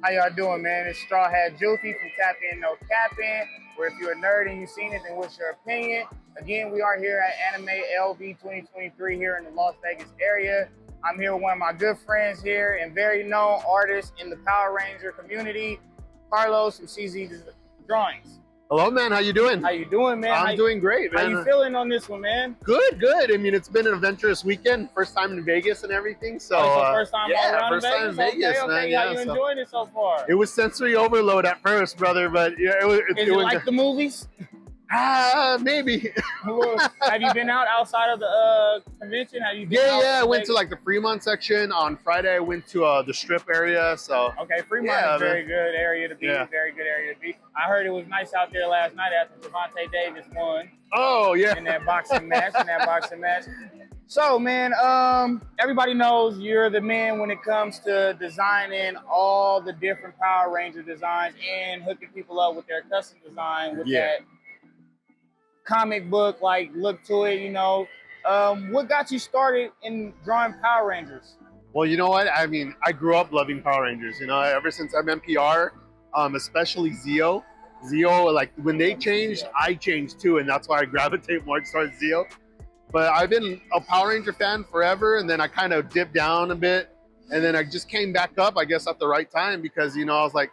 How y'all doing, man? It's Straw Hat Juicy from Tap In No Capping, where if you're a nerd and you've seen it, then what's your opinion? Again, we are here at Anime LV 2023 here in the Las Vegas area. I'm here with one of my good friends here and very known artist in the Power Ranger community, Carlos from CZ Drawings. Hello, man. How you doing? How you doing, man? I'm doing great, man. How you feeling on this one, man? Good, good. I mean, it's been an adventurous weekend. First time in Vegas and everything. So, first time all around first Vegas? time in Vegas, okay. man. How you enjoying it so far? It was sensory overload at first, brother, but yeah, Is it like the movies? Maybe. Have you been outside of the convention? Have you been I went to like the Fremont section on Friday. I went to the Strip area. So okay, Fremont is a very good area to be. Very good area to be. I heard it was nice out there last night after Javante Davis won. Oh yeah. In that boxing match. So, man, everybody knows you're the man when it comes to designing all the different Power Ranger designs and hooking people up with their custom design with that comic book like look to it, you know. What got you started in drawing Power Rangers? Well, you know what? I mean, I grew up loving Power Rangers, you know, ever since MMPR, especially Zeo. Zeo, like when they changed, I changed too, and that's why I gravitate more towards Zeo. But I've been a Power Ranger fan forever, and then I kind of dipped down a bit, and then I just came back up, I guess, at the right time because, you know, I was like,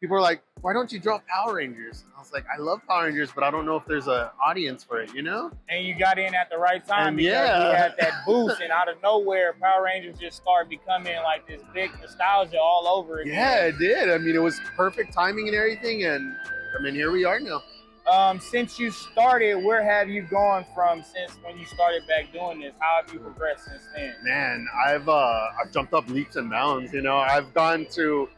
people are like, why don't you draw Power Rangers? And I was like, I love Power Rangers, but I don't know if there's an audience for it, you know? And you got in at the right time and because you had that boost, and out of nowhere, Power Rangers just started becoming like this big nostalgia all over again. Yeah, it did. I mean, it was perfect timing and everything, and I mean, here we are now. Since you started, where have you gone from since when you started back doing this? How have you progressed since then? Man, I've jumped up leaps and bounds, you know? I've gone to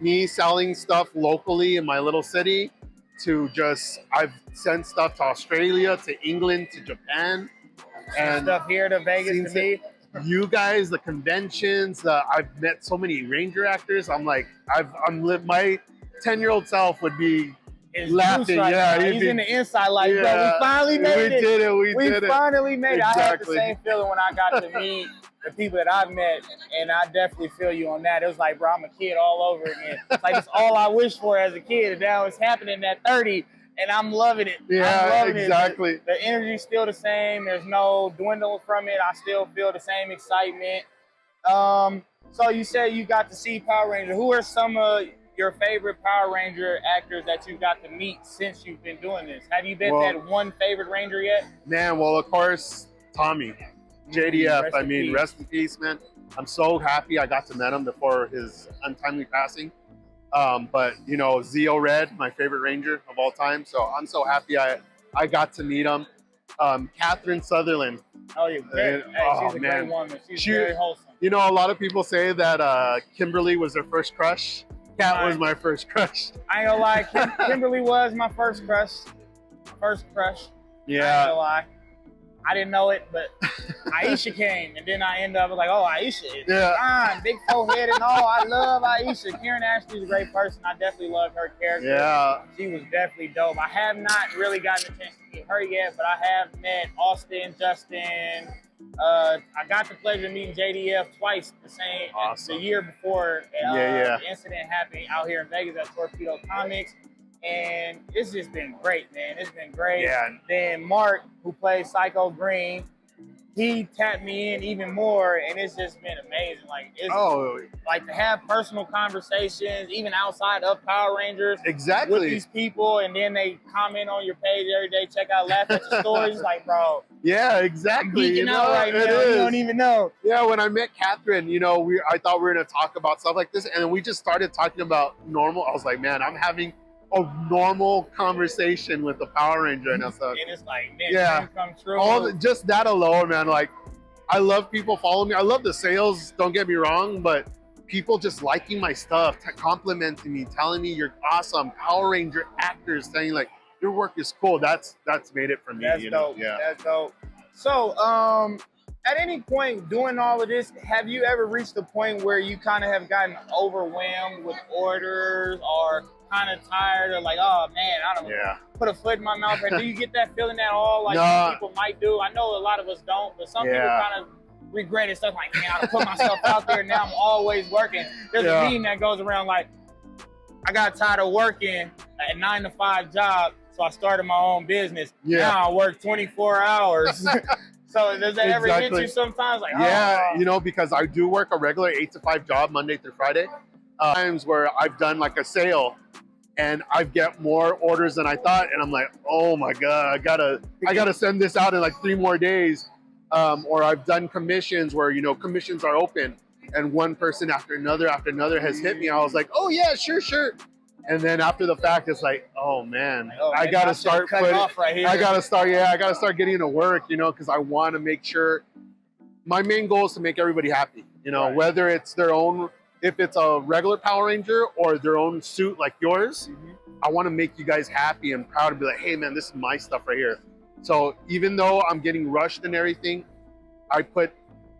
me selling stuff locally in my little city to just, I've sent stuff to Australia, to England, to Japan. And stuff here to Vegas to me. You guys, the conventions, I've met so many Ranger actors. I'm like, my 10-year-old self would be laughing. He's in the inside like, bro, we finally made it. We finally made it. I had the same feeling when I got to meet the people that I've met, and I definitely feel you on that. It was like, bro, I'm a kid all over again. It's like, it's all I wished for as a kid, and now it's happening at 30, and I'm loving it. Yeah, exactly. The energy's still the same. There's no dwindling from it. I still feel the same excitement. So you said you got to see Power Ranger. Who are some of your favorite Power Ranger actors that you got to meet since you've been doing this? Have you been that one favorite Ranger yet? Man, well, of course, Tommy. JDF, I mean, rest in peace, man. I'm so happy I got to meet him before his untimely passing. But, you know, Zeo Red, my favorite Ranger of all time. So I'm so happy I got to meet him. Catherine Sutherland. Oh, yeah. She's a great woman. She's very wholesome. You know, a lot of people say that Kimberly was their first crush. Kat was my first crush. I ain't gonna lie, Kimberly was my first crush. Yeah. I ain't gonna lie. I didn't know it, but Aisha came, and then I ended up like, oh, Aisha is fine, big forehead and all. I love Aisha. Karen Ashley's a great person. I definitely love her character. Yeah. She was definitely dope. I have not really gotten a chance to meet her yet, but I have met Austin, Justin. I got the pleasure of meeting JDF twice the year before the incident happened out here in Vegas at Torpedo Comics. And it's just been great, man. It's been great. Yeah. Then Mark, who plays Psycho Green, he tapped me in even more, and it's just been amazing. Like, like to have personal conversations, even outside of Power Rangers, with these people, and then they comment on your page every day, check out, laugh at your stories. Like, bro, yeah, exactly. I'm geeking out right now. You don't even know. Yeah, when I met Catherine, you know, I thought we were gonna talk about stuff like this, and we just started talking about normal. I was like, man, I'm having a normal conversation with the Power Ranger and stuff. And it's like, man, come true. Just that alone, man. Like, I love people following me. I love the sales, don't get me wrong, but people just liking my stuff, complimenting me, telling me you're awesome. Power Ranger actors saying like, your work is cool. That's made it for me. That's dope. Yeah. That's dope. So, at any point doing all of this, have you ever reached a point where you kind of have gotten overwhelmed with orders or kind of tired of like, oh man, I don't put a foot in my mouth? Or do you get that feeling at all? Like some people might do. I know a lot of us don't, but some people kind of regret it. Stuff like, man, I put myself out there. Now I'm always working. There's a meme that goes around like, I got tired of working a 9-to-5 job, so I started my own business. Yeah. Now I work 24 hours. So does that ever hit Exactly. you sometimes? Like, Yeah, oh. you know, because I do work a regular 8 to 5 job Monday through Friday. Times where I've done like a sale and I get more orders than I thought, and I'm like, oh my god, I gotta send this out in like 3 more days. Or I've done commissions where, you know, commissions are open, and one person after another has hit me. I was like, oh yeah, sure. And then after the fact, it's like, oh man, I gotta start putting. Right here. I gotta start getting to work, you know, because I want to make sure. My main goal is to make everybody happy, you know, Right. whether it's their own, if it's a regular Power Ranger or their own suit like yours. I want to make you guys happy and proud and be like, hey man, this is my stuff right here. So even though I'm getting rushed and everything, I put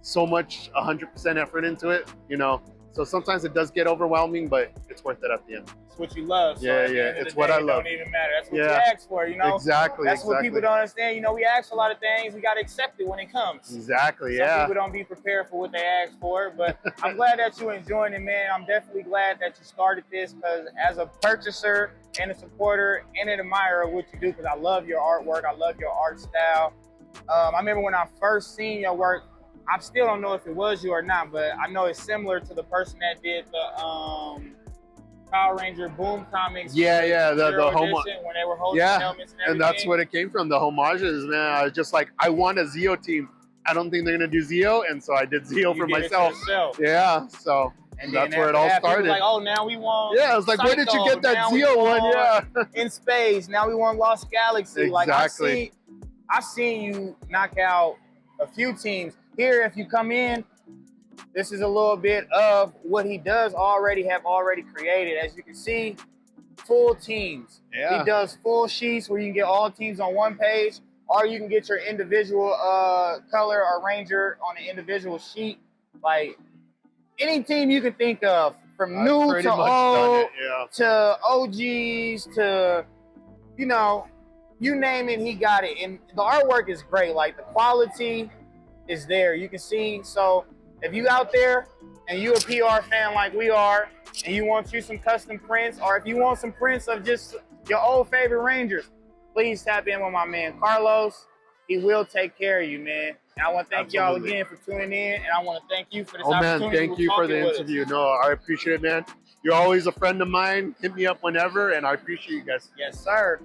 so much 100% effort into it, you know. So sometimes it does get overwhelming, but it's worth it at the end. It's what you love. So Yeah, at the end of it's the what day, I it love. don't even matter. That's what you ask for, you know. Exactly. That's what people don't understand. You know, we ask for a lot of things. We got to accept it when it comes. Exactly. Some people don't be prepared for what they ask for, but I'm glad that you're enjoying it, man. I'm definitely glad that you started this, because as a purchaser and a supporter and an admirer of what you do, because I love your artwork. I love your art style. I remember when I first seen your work, I still don't know if it was you or not, but I know it's similar to the person that did the Power Ranger Boom comics. The home. When they were holding helmets and everything. And that's what it came from, the homages, man. I was just like, I want a Zeo team. I don't think they're gonna do Zeo, and so I did Zeo for myself. Yeah, so and that's where it all started. Like, oh, now we want. Yeah, I was like, Psycho. where did you get that now Zeo one? Yeah. In space. Now we want Lost Galaxy. Exactly. Like I've seen you knock out a few teams. Here, if you come in, this is a little bit of what he does have already created. As you can see, full teams. Yeah. He does full sheets where you can get all teams on one page, or you can get your individual color or ranger on an individual sheet. Like any team you can think of, from new to old, to OGs to, you know, you name it, he got it. And the artwork is great. Like the quality is there. You can see. So if you out there and you a PR fan like we are, and you want you some custom prints, or if you want some prints of just your old favorite Rangers, please tap in with my man Carlos. He will take care of you, man. And I want to thank y'all again for tuning in, and I want to thank you for this opportunity. Man, thank you for the interview. No, I appreciate it, man. You're always a friend of mine. Hit me up whenever, and I appreciate you guys. Yes, sir.